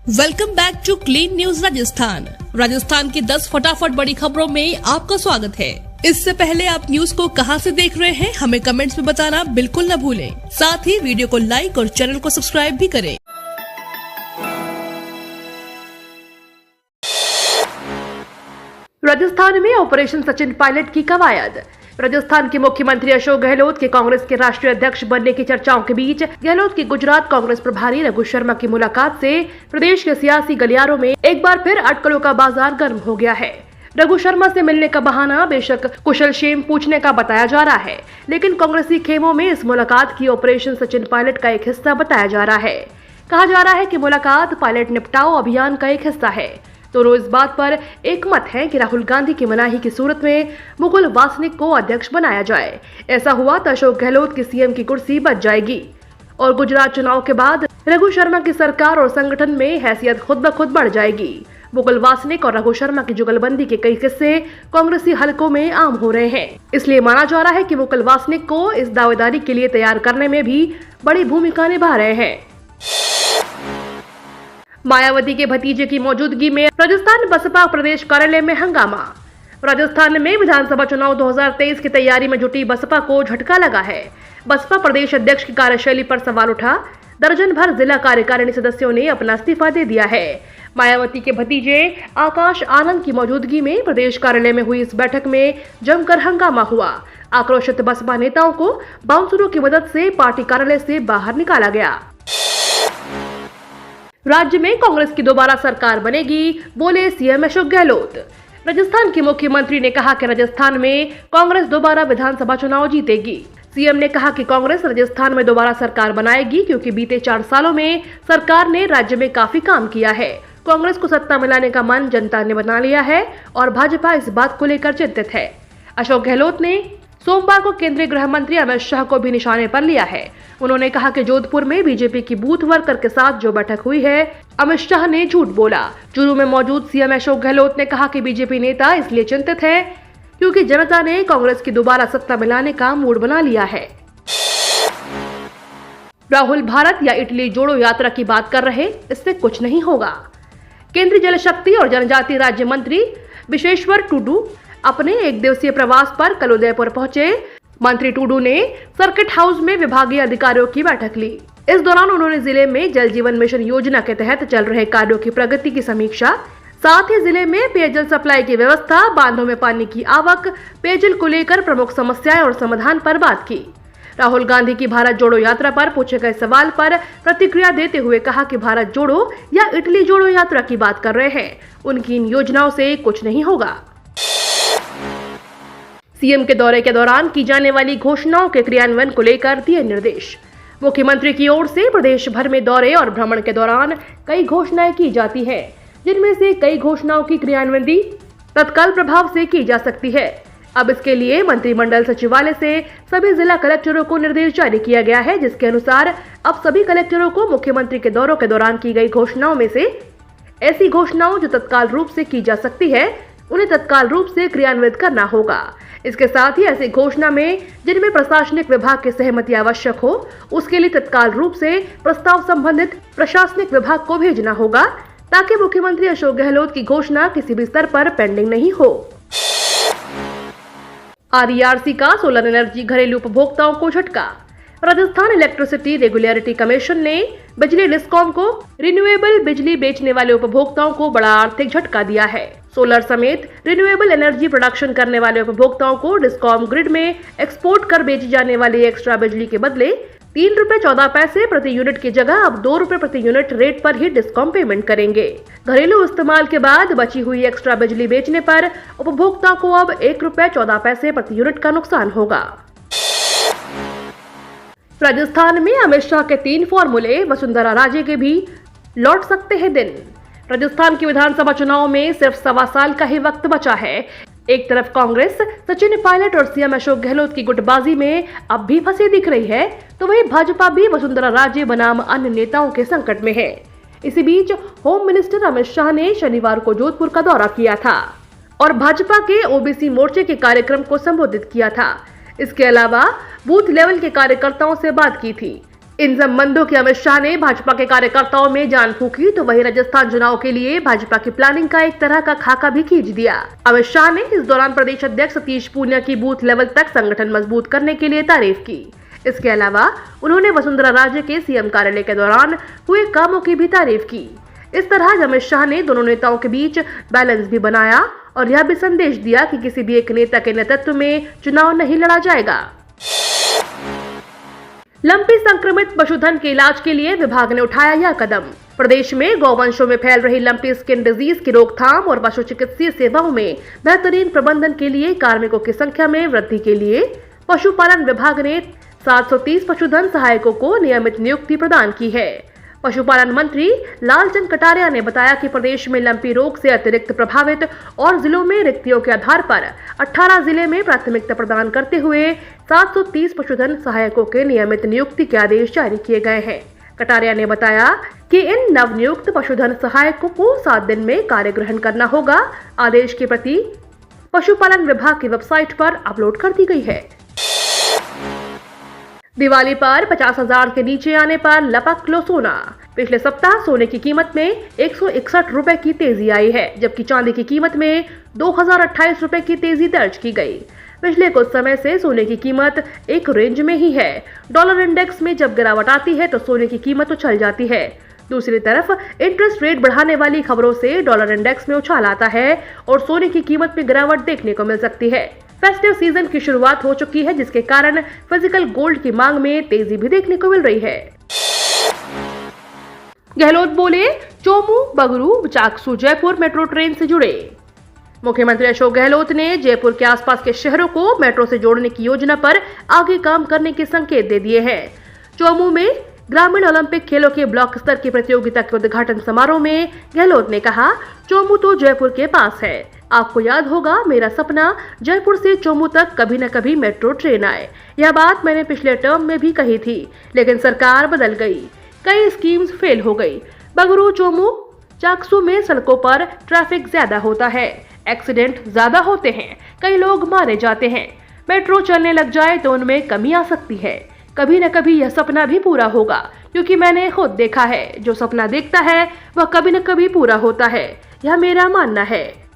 Welcome back to clean news Rajasthan की 10 फटाफट बड़ी खबरों में आपका स्वागत है। इससे पहले आप न्यूज को कहां से देख रहे हैं हमें कमेंट्स में बताना बिल्कुल न भूलें। साथ ही वीडियो को लाइक और चैनल को सब्सक्राइब भी करें। राजस्थान में ऑपरेशन सचिन पायलट की कवायद। राजस्थान के मुख्यमंत्री अशोक गहलोत के कांग्रेस के राष्ट्रीय अध्यक्ष बनने की चर्चाओं के बीच गहलोत की गुजरात कांग्रेस प्रभारी रघु शर्मा की मुलाकात से प्रदेश के सियासी गलियारों में एक बार फिर अटकलों का बाजार गर्म हो गया है। रघु शर्मा से मिलने का बहाना बेशक कुशल क्षेम पूछने का बताया जा रहा है, लेकिन कांग्रेसी खेमों में इस मुलाकात की ऑपरेशन सचिन पायलट का एक हिस्सा बताया जा रहा है। कहा जा रहा है कि मुलाकात पायलट निपटाओ अभियान का एक हिस्सा है। दोनों इस बात पर एक मत है कि राहुल गांधी की मनाही की सूरत में मुकुल वासनिक को अध्यक्ष बनाया जाए। ऐसा हुआ तो अशोक गहलोत की सीएम की कुर्सी बच जाएगी और गुजरात चुनाव के बाद रघु शर्मा की सरकार और संगठन में हैसियत खुद ब खुद बढ़ जाएगी। मुकुल वासनिक और रघु शर्मा की जुगलबंदी के कई किस्से कांग्रेसी हलकों में आम हो रहे हैं। इसलिए माना जा रहा है कि मुकुल वासनिक को इस दावेदारी के लिए तैयार करने में भी बड़ी भूमिका निभा रहे हैं। मायावती के भतीजे की मौजूदगी में राजस्थान बसपा प्रदेश कार्यालय में हंगामा। राजस्थान में विधानसभा चुनाव 2023 की तैयारी में जुटी बसपा को झटका लगा है। बसपा प्रदेश अध्यक्ष की कार्यशैली पर सवाल उठा। दर्जन भर जिला कार्यकारिणी सदस्यों ने अपना इस्तीफा दे दिया है। मायावती के भतीजे आकाश आनंद की मौजूदगी में प्रदेश कार्यालय में हुई इस बैठक में जमकर हंगामा हुआ। आक्रोशित बसपा नेताओं को बाउंसरों की मदद से पार्टी कार्यालय से बाहर निकाला गया। राज्य में कांग्रेस की दोबारा सरकार बनेगी, बोले सीएम अशोक गहलोत। राजस्थान के मुख्यमंत्री ने कहा कि राजस्थान में कांग्रेस दोबारा विधानसभा चुनाव जीतेगी। सीएम ने कहा कि कांग्रेस राजस्थान में दोबारा सरकार बनाएगी क्योंकि बीते 4 सालों में सरकार ने राज्य में काफी काम किया है। कांग्रेस को सत्ता में लाने का मन जनता ने बना लिया है और भाजपा इस बात को लेकर चिंतित है। अशोक गहलोत ने सोमवार को केंद्रीय गृह मंत्री अमित शाह को भी निशाने पर लिया है। उन्होंने कहा कि जोधपुर में बीजेपी की बूथ वर्कर के साथ जो बैठक हुई है, अमित शाह ने झूठ बोला। चूरू में मौजूद सीएम अशोक गहलोत ने कहा कि बीजेपी नेता इसलिए चिंतित है क्योंकि जनता ने कांग्रेस की दोबारा सत्ता में लाने का मूड बना लिया है। राहुल भारत या इटली जोड़ो यात्रा की बात कर रहे, इससे कुछ नहीं होगा। केंद्रीय जल शक्ति और जनजातीय राज्य मंत्री विशेश्वर टुडू अपने एक दिवसीय प्रवास पर कल उदयपुर पहुंचे। मंत्री टुडू ने सर्किट हाउस में विभागीय अधिकारियों की बैठक ली। इस दौरान उन्होंने जिले में जल जीवन मिशन योजना के तहत चल रहे कार्यों की प्रगति की समीक्षा, साथ ही जिले में पेयजल सप्लाई की व्यवस्था, बांधों में पानी की आवक, पेयजल को लेकर प्रमुख समस्याएं और समाधान पर बात की। राहुल गांधी की भारत जोड़ो यात्रा पर पूछे गए सवाल पर प्रतिक्रिया देते हुए कहा कि भारत जोड़ो या इटली जोड़ो यात्रा की बात कर रहे हैं, उनकी इन योजनाओं से कुछ नहीं होगा। सीएम के दौरे के दौरान की जाने वाली घोषणाओं के क्रियान्वयन को लेकर दिए निर्देश। मुख्यमंत्री की ओर से प्रदेश भर में दौरे और भ्रमण के दौरान कई घोषणाएं की जाती हैं, जिनमें से कई घोषणाओं की क्रियान्वयन तत्काल प्रभाव से की जा सकती है। अब इसके लिए मंत्रिमंडल सचिवालय से सभी जिला कलेक्टरों को निर्देश जारी किया गया है, जिसके अनुसार अब सभी कलेक्टरों को मुख्यमंत्री के दौरों के दौरान की गई घोषणाओं में से ऐसी घोषणाओं जो तत्काल रूप से की जा सकती है, उन्हें तत्काल रूप से क्रियान्वित करना होगा। इसके साथ ही ऐसी घोषणा में जिनमें प्रशासनिक विभाग की सहमति आवश्यक हो, उसके लिए तत्काल रूप से प्रस्ताव संबंधित प्रशासनिक विभाग को भेजना होगा, ताकि मुख्यमंत्री अशोक गहलोत की घोषणा किसी भी स्तर पर पेंडिंग नहीं हो। RERC का सोलर एनर्जी घरेलू उपभोक्ताओं को झटका। राजस्थान इलेक्ट्रिसिटी रेगुलेटरी कमीशन ने बिजली डिस्कॉम को रिन्यूएबल बिजली बेचने वाले उपभोक्ताओं को बड़ा आर्थिक झटका दिया है। सोलर समेत रिन्यूएबल एनर्जी प्रोडक्शन करने वाले उपभोक्ताओं को डिस्कॉम ग्रिड में एक्सपोर्ट कर बेची जाने वाली एक्स्ट्रा बिजली के बदले 3 रुपए 14 पैसे प्रति यूनिट की जगह अब 2 रुपए प्रति यूनिट रेट पर ही डिस्कॉम पेमेंट करेंगे। घरेलू इस्तेमाल के बाद बची हुई एक्स्ट्रा बिजली बेचने पर उपभोक्ता को अब 1 रुपए 14 पैसे प्रति यूनिट का नुकसान होगा। राजस्थान में अमित शाह के 3 फॉर्मूले, वसुंधरा राजे के भी लौट सकते हैं दिन। राजस्थान के विधानसभा चुनाव में सिर्फ 1.25 साल का ही वक्त बचा है। एक तरफ कांग्रेस सचिन पायलट और सीएम अशोक गहलोत की गुटबाजी में अब भी फंसी दिख रही है, तो वहीं भाजपा भी वसुंधरा राजे बनाम अन्य नेताओं के संकट में है। इसी बीच होम मिनिस्टर अमित शाह ने शनिवार को जोधपुर का दौरा किया था और भाजपा के ओबीसी मोर्चे के कार्यक्रम को संबोधित किया था। इसके अलावा बूथ लेवल के कार्यकर्ताओं से बात की थी। इन संबंधों की अमित शाह ने भाजपा के कार्यकर्ताओं में जान फूंकी तो वहीं राजस्थान चुनाव के लिए भाजपा की प्लानिंग का एक तरह का खाका भी खींच दिया। अमित शाह ने इस दौरान प्रदेश अध्यक्ष सतीश पूनिया की बूथ लेवल तक संगठन मजबूत करने के लिए तारीफ की। इसके अलावा उन्होंने वसुंधरा राजे के सीएम कार्यालय के दौरान हुए कामों की भी तारीफ की। इस तरह अमित शाह ने दोनों नेताओं के बीच बैलेंस भी बनाया और यह भी संदेश दिया कि किसी भी एक नेता के नेतृत्व में चुनाव नहीं लड़ा जाएगा। लंपी संक्रमित पशुधन के इलाज के लिए विभाग ने उठाया यह कदम। प्रदेश में गौवंशों में फैल रही लंपी स्किन डिजीज की रोकथाम और पशु चिकित्सीय सेवाओं में बेहतरीन प्रबंधन के लिए कार्मिकों की संख्या में वृद्धि के लिए पशुपालन विभाग ने 730 पशुधन सहायकों को नियमित नियुक्ति प्रदान की है। पशुपालन मंत्री लालचंद कटारिया ने बताया कि प्रदेश में लंपी रोग से अतिरिक्त प्रभावित और जिलों में रिक्तियों के आधार पर 18 जिले में प्राथमिकता प्रदान करते हुए 730 पशुधन सहायकों के नियमित नियुक्ति के आदेश जारी किए गए हैं। कटारिया ने बताया कि इन नवनियुक्त पशुधन सहायकों को 7 दिन में कार्य ग्रहण करना होगा। आदेश की प्रति पशुपालन विभाग की वेबसाइट पर अपलोड कर दी गई है। दिवाली पर 50,000 के नीचे आने पर लपक लो सोना। पिछले सप्ताह सोने की कीमत में 161 रुपए की तेजी आई है, जबकि चांदी की कीमत में 2028 रुपए की तेजी दर्ज की गई। पिछले कुछ समय से सोने की कीमत एक रेंज में ही है। डॉलर इंडेक्स में जब गिरावट आती है तो सोने की कीमत उछल जाती है। दूसरी तरफ इंटरेस्ट रेट बढ़ाने वाली खबरों से डॉलर इंडेक्स में उछाल आता है और सोने की कीमत में गिरावट देखने को मिल सकती है। फेस्टिव सीजन की शुरुआत हो चुकी है, जिसके कारण फिजिकल गोल्ड की मांग में तेजी भी देखने को मिल रही है। गहलोत बोले, चोमू, बगरू, चाकसू जयपुर मेट्रो ट्रेन से जुड़े। मुख्यमंत्री अशोक गहलोत ने जयपुर के आसपास के शहरों को मेट्रो से जोड़ने की योजना पर आगे काम करने के संकेत दे दिए हैं। चोमू में ग्रामीण ओलंपिक खेलों के ब्लॉक स्तर की प्रतियोगिता के उद्घाटन समारोह में गहलोत ने कहा, चोमू तो जयपुर के पास है। आपको याद होगा, मेरा सपना जयपुर से चोमू तक कभी न कभी मेट्रो ट्रेन आए। यह बात मैंने पिछले टर्म में भी कही थी, लेकिन सरकार बदल गई, कई स्कीम्स फेल हो गई। बगरू, चोमू, चाकसू में सड़कों पर ट्रैफिक ज्यादा होता है, एक्सीडेंट ज्यादा होते हैं, कई लोग मारे जाते हैं। मेट्रो चलने लग जाए तो उनमें कमी आ सकती है। कभी न कभी यह सपना भी पूरा होगा, क्योंकि मैंने खुद देखा है, जो सपना देखता है वह कभी न कभी पूरा होता है। यह मेरा मानना है।